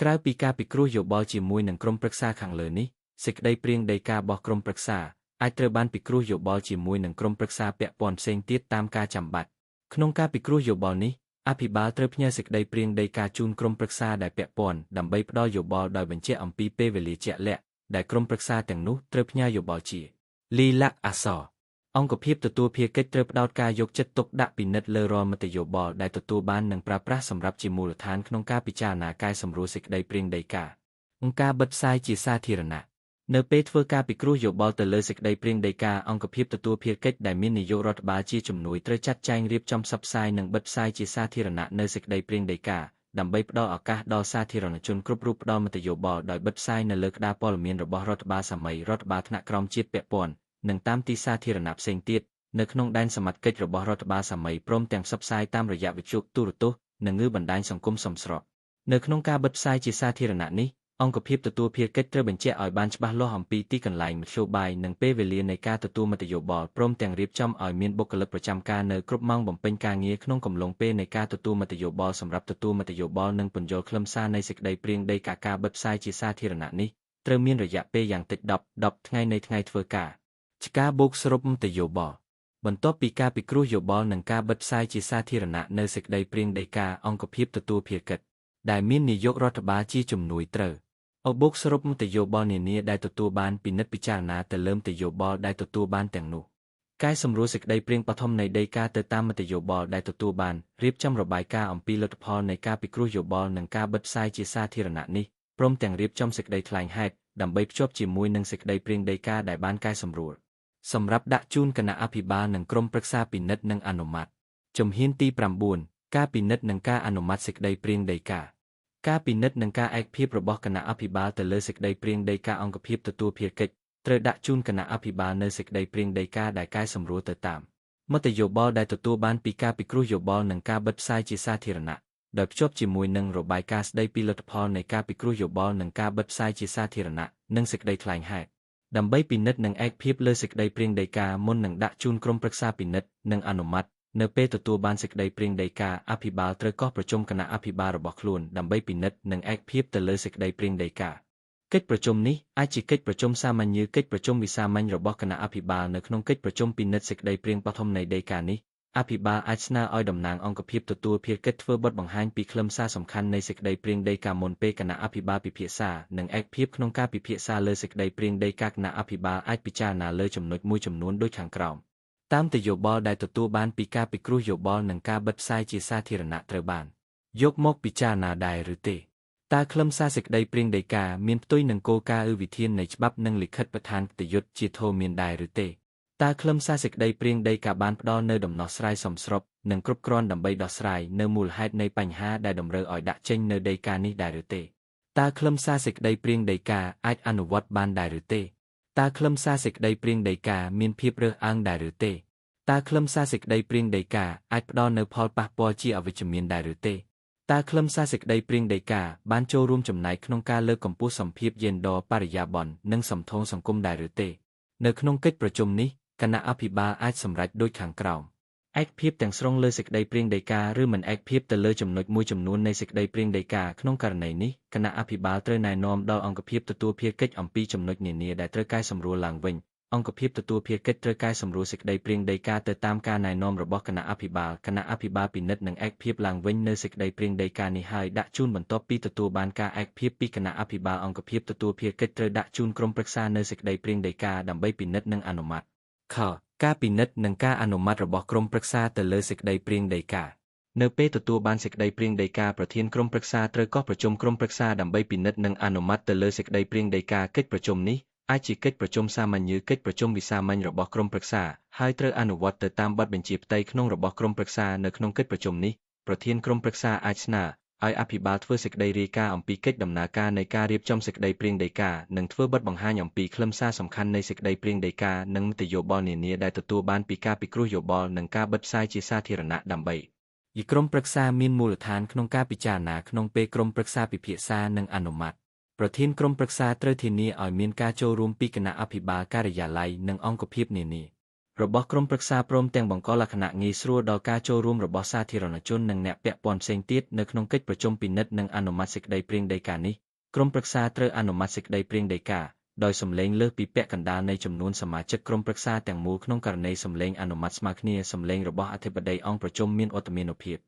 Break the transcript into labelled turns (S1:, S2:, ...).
S1: ក្រៅពីការពិគ្រោះយោបល់ជាមួយនឹងក្រុមប្រឹក្សាខាងលើនេះសេចក្តីព្រាងដីការបស់ក្រុមប្រឹក្សាអាចត្រូវបានពិគ្រោះយោបល់ជាមួយនឹងក្រុមប្រឹក្សាពាក់ព័ន្ធផ្សេងទៀតតាមការចាំបាច់ក្នុងការពិគ្រោះយោបល់នេះអភិបាលត្រូវផ្ញើសេចក្តីព្រាងដីកាជូនក្រុមប្រឹក្សាដែលពាក់ព័ន្ធដើម្បីផ្ដល់យោបល់ដោយបញ្ជាក់អំពីពេលវេលាជាក់លាក់ដែលក្រុមប្រឹក្សាទាំងនោះត្រូវផ្ញើយោបល់ជាលីលាក់អក្សរអង្គភាពទទួលភារកិច្ចត្រូវផ្ដោតការយកចិត្តទុកដាក់ពិនិត្យលើរាល់មតិយោបល់ដែលទទួលបាននិងប្រើប្រាស់សម្រាប់ជាមូលដ្ឋានក្នុងការពិចារណាកែសម្រួលសេចក្តីព្រាងដីកាអង្គការបិទផ្សាយជាសាធារណៈនៅពេលធ្វើការពិគ្រោះយោបល់ទៅលើសេចក្តីព្រាងដីកាអង្គភាពទទួលភារកិច្ចដែលមាននាយករដ្ឋបាលជាជំនួយត្រូវចាត់ចែងរៀបចំផ្សព្វផ្សាយនិងបិទផ្សាយជាសាធារណៈនៅសេចក្តីព្រាងដីកាដើម្បីផ្ដល់ឱកាសដល់សាធារណជនគ្រប់រូបផ្ដល់មតិយោបល់ដោយបិទផ្សាយនៅលើក្តារព័ត៌មានរបស់រដ្ឋបាលសម័យរដ្ឋបាលថ្នាក់ក្រោមជាតិពាក់ព័ន្ធនិងតាមទីសាធារណៈផ្សេងទៀតនៅក្នុងដែនសមត្ថកិច្ចរបស់រដ្ឋបាលសម័យព្រមទាំងផ្សព្វផ្សាយតាមរយៈវិទ្យុទូរទស្សន៍និងបណ្ដាញសង្គមសមស្របនៅក្នុងការបិទផ្សាយជាសាធារណៈនេះអង្គភាពទទួលភារកិច្ចត្រូវបញ្ជាក់ឲ្យបានច្បាស់លាស់អំពីទីកន្លែងមធ្យោបាយនិងពេលវេលានៃការទទួលមតិយោបល់ព្រមទាំងរៀបចំឲ្យមានបុគ្គលិកប្រចាំការនៅគ្រប់ម៉ោងបំពេញការងារក្នុងកំឡុងពេលនៃការទទួលមតិយោបល់សម្រាប់ទទួលមតិយោបល់និងពន្យល់ខ្លឹមសារនៃសេចក្តីព្រាងដីកាការបិទផ្សាយជាសាធារណៈនេះត្រូវមានរយៈពេលយ៉ាងតិច10ថ្ងៃនៃថ្ងៃធ្វើការការបូកសរុបមតិយោបល់បន្ទាប់ពីការពិគ្រោះយោបល់និងការបិទផ្សាយជាសាធារណៈនៅសេចក្តីព្រាងដីកាអង្គភាពទទួលភារកិច្ចដែលមាននាយករដ្ឋបាលជាជំនួយត្រូវបូកសរុបមតិយោបល់នានាដែលទទួលបានពិនិត្យពិចារណាទៅលើមតិយោបល់ដែលទទួលបានទាំងនោះកែសម្រួលសេចក្តីព្រាងបឋមនៃដីកាទៅតាមមតិយោបល់ដែលទទួលបានរៀបចំរបាយការណ៍អំពីលទ្ធផលនៃការពិគ្រោះយោបល់និងការបិទផ្សាយជាសាធារណៈនេះព្រមទាំងរៀបចំសេចក្តីថ្លែងហេតុដើម្បីភ្ជាប់ជាមួយនឹងសេចក្តីព្រាងដីកាដែលបានកែសម្រួលសម្រាប់ដាក់ជូនគណៈអភិបាលនិងក្រុមប្រឹក្សាពិនិត្យនិងអនុម័តជំហានទី9ការពិនិត្យនិងការអនុម័តសេចក្តីព្រាងដីកាការពិនិត្យនិងការឯកភាពរបស់គណៈអភិបាលទៅលើសេចក្តីព្រាងដីកាអង្គភាពទទួលភារកិច្ចត្រូវដាក់ជូនគណៈអភិបាលនៅសេចក្តីព្រាងដីកាដែលកែសម្រួលទៅតាមមតិយោបល់ដែលទទួលបានពីការពិគ្រោះយោបល់និងការបិទផ្សាយជាសាធារណៈដោយភ្ជាប់ជាមួយនឹងរបាយការណ៍ស្តីពីលទ្ធផលនៃការពិគ្រោះយោបល់និងការបិទផ្សាយជាសាធារណៈនិងសេចក្តីថ្លែងហេតុដើម្បីពិនិត្យនិងឯកភាពលើសេចក្តីព្រាងដីកាមុននឹងដាក់ជូនក្រុមប្រឹក្សាពិនិត្យនិងអនុម័តនៅពេលទទួលបានសេចក្តីព្រាងដីកាអភិបាលត្រូវកោះប្រជុំគណៈអភិបាលរបស់ខ្លួនដើម្បីពិនិត្យនិងឯកភាពទៅលើសេចក្តីព្រាងដីកាកិច្ចប្រជុំនេះអាចជាកិច្ចប្រជុំសាមញ្ញឬកិច្ចប្រជុំវិសាមញ្ញរបស់គណៈអភិបាលនៅក្នុងកិច្ចប្រជុំពិនិត្យសេចក្តីព្រាងបឋមនៃដីកានេះអភិបាលអាចស្នើឲ្យតំណាងអង្គភាពទទួលភារកិច្ចធ្វើបទបង្ហាញពីខ្លឹមសារសំខាន់នៃសេចក្តីព្រាងដីកាមុនពេលគណៈអភិបាលពិភាក្សានិងឯកភាពក្នុងការពិភាក្សាលើសេចក្តីព្រាងដីកាគណៈអភិបាលអាចពិចារណាលើចំណុចមួយចំនួនដូចខាងក្រោមតាមទិយោបល់ដែលទទួលបានពីការពិគ្រោះយោបល់និងការបិទផ្សាយជាសាធារណៈត្រូវបានយកមកពិចារណាដែរឬទេតើខ្លឹមសារសេចក្តីព្រាងដីកាមានផ្ទុយនឹងគោលការណ៍វិធាននៃច្បាប់និងលិខិតបឋានគតិយុត្តជាធរមានដែរឬទេតើខ្លឹមសារសេចក្តីព្រាងដីកាបានផ្ដល់នូវដំណោះស្រាយសមស្របនិងគ្រប់គ្រាន់ដើម្បីដោះស្រាយនៅមូលហេតុនៃបញ្ហាដែលតម្រូវឲ្យដាក់ចេញនៅដីកានេះដែរឬទេតើខ្លឹមសារសេចក្តីព្រាងដីកាអាចអនុវត្តបានដែរឬទេតើខ្លឹមសារសេចក្តីព្រាងដីកាមានភាពរើសអើងដែរឬទេតើខ្លឹមសារសេចក្តីព្រាងដីកាអាចផ្ដល់នូវផលប៉ះពាល់ជាអវិជ្ជមានដែរឬទេតើខ្លឹមសារសេចក្តីព្រាងដីកាបានចូលរួមចំណែកក្នុងការលើកកម្ពស់សម្ភារយេនឌ័របរិយាបន្ននិងសម្ថងសង្គមដែរឬទេនៅក្នុងកិច្ចប្រជុំនេះគណៈអភិបាលអាចសម្រេចដូចខាងក្រោមឯកភាពទាំងស្រុងលើសេចក្តីព្រាងដីកាឬមិនឯកភាពទៅលើចំណុចមួយចំនួននៃសេចក្តីព្រាងដីកាក្នុងករណីនេះគណៈអភិបាលត្រូវណែនាំដល់អង្គភាពទទួលភារកិច្ចអំពីចំណុចនានាដែលត្រូវកែសម្រួលឡើងវិញអង្គភាពទទួលភារកិច្ចត្រូវកែសម្រួលសេចក្តីព្រាងដីកាទៅតាមការណែនាំរបស់គណៈអភិបាលពិនិត្យនិងឯកភាពឡើងវិញនៅសេចក្តីព្រាងដីកានេះហើយដាក់ជូនបន្ទាប់ពីទទួលបានការឯកភាពពីគណៈអភិបាលអង្គភាពទទួលភារកិច្ចត្រូវដាក់ជូនក្រុមប្រឹក្សានៅសេចក្តីព្រាងដីកាដើម្បីពិនិត្យនិងអនុម័តខការពិនិត្យនិងការអនុម័តរបស់ក្រុមប្រឹក្សាទៅលើសេចក្តីព្រាងដីកានៅពេលទទួលបានសេចក្តីព្រាងដីកាប្រធានក្រុមប្រឹក្សាត្រូវកោះប្រជុំក្រុមប្រឹក្សាដើម្បីពិនិត្យនិងអនុម័តទៅលើសេចក្តីព្រាងដីកាកិច្ចប្រជុំនេះអាចជាកិច្ចប្រជុំសាមញ្ញឬកិច្ចប្រជុំវិសាមញ្ញរបស់ក្រុមប្រឹក្សាហើយត្រូវអនុវត្តទៅតាមបទបញ្ជាផ្ទៃក្នុងរបស់ក្រុមប្រឹក្សានៅក្នុងកិច្ចប្រជុំនេះប្រធានក្រុមប្រឹក្សាអាចស្នើឲ្យអភិបាលធ្វើសេចក្តីរាយការណ៍អំពីកិច្ចដំណើរការនៃការរៀបចំសេចក្តីព្រាងដីកានិងធ្វើបទបង្ហាញអំពីខ្លឹមសារសំខាន់នៃសេចក្តីព្រាងដីកានិងមតិយោបល់នានាដែលទទួលបានពីការពិគ្រោះយោបល់និងការបិទផ្សាយជាសាធារណៈដើម្បីឲ្យក្រុមប្រឹក្សាមានមូលដ្ឋានក្នុងការពិចារណាក្នុងពេលក្រុមប្រឹក្សាពិភាក្សានិងអនុម័តប្រធានក្រុមប្រឹក្សាត្រូវធានាឲ្យមានការចូលរួមពីគណៈអភិបាលការិយាល័យនិងអង្គភាពនានា របស់ក្រុមប្រឹក្សាព្រមទាំងបង្កលក្ខណៈងាយស្រួលដល់ការចូលរួមរបស់សាធារណជននិងអ្នកពាក់ព័ន្ធផ្សេងទៀតនៅក្នុងកិច្ចប្រជុំពិនិត្យនិងអនុម័តសេចក្តីព្រាងដីកានេះក្រុមប្រឹក្សាត្រូវអនុម័តសេចក្តីព្រាងដីកាដោយសំឡេងលើសពីពាក់កណ្ដាលនៃចំនួនសមាជិកក្រុមប្រឹក្សាទាំងមូលក្នុងករណីសំឡេងអនុម័តស្មើគ្នាសំឡេងរបស់អធិបតីអង្គប្រជុំមានឧត្តមានុភាព